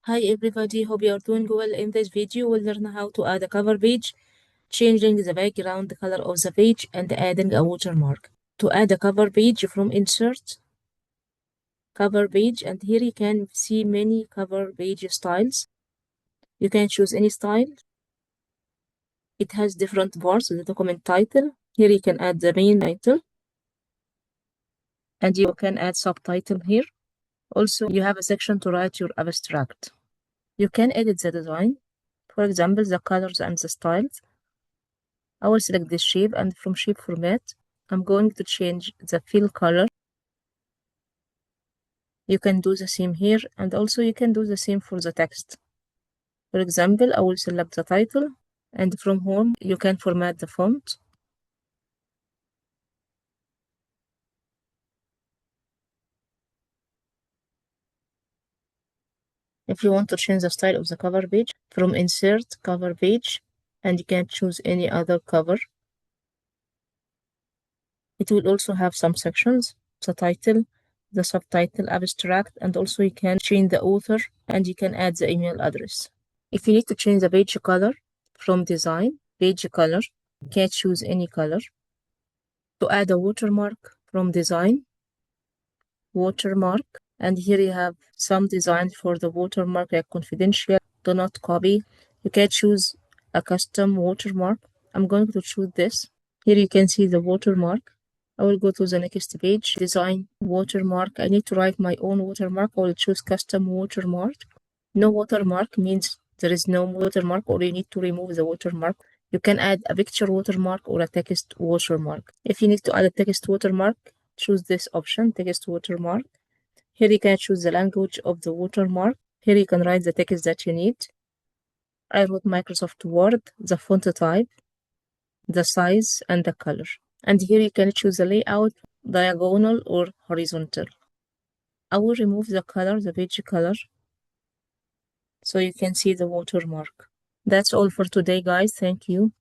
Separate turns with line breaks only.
Hi everybody, hope you are doing well. In this video, we'll learn how to add a cover page, changing the background color of the page, and adding a watermark. To add a cover page, from Insert, Cover Page, and here you can see many cover page styles. You can choose any style. It has different parts, the document title. Here you can add the main title, and you can add subtitle here. Also, you have a section to write your abstract. You can edit the design, for example, the colors and the styles. I will select this shape, and from shape format, I'm going to change the fill color. You can do the same here, and also you can do the same for the text. For example, I will select the title, and from home, you can format the font. If you want to change the style of the cover page, from Insert, Cover Page, and you can choose any other cover. It will also have some sections, the title, the subtitle, abstract, and also you can change the author, and you can add the email address. If you need to change the page color, from Design, Page Color, you can choose any color. To add a watermark, from Design, Watermark, and here you have some designs for the watermark like confidential, do not copy. You can choose a custom watermark. I'm going to choose this. Here you can see the watermark. I will go to the next page, Design, Watermark. I need to write my own watermark. I will choose Custom Watermark. No watermark means there is no watermark, or you need to remove the watermark. You can add a picture watermark or a text watermark. If you need to add a text watermark, choose this option, Text Watermark. Here you can choose the language of the watermark. Here you can write the text that you need. I wrote Microsoft Word, the font type, the size, and the color. And here you can choose the layout, diagonal or horizontal. I will remove the color, the page color, so you can see the watermark. That's all for today, guys. Thank you.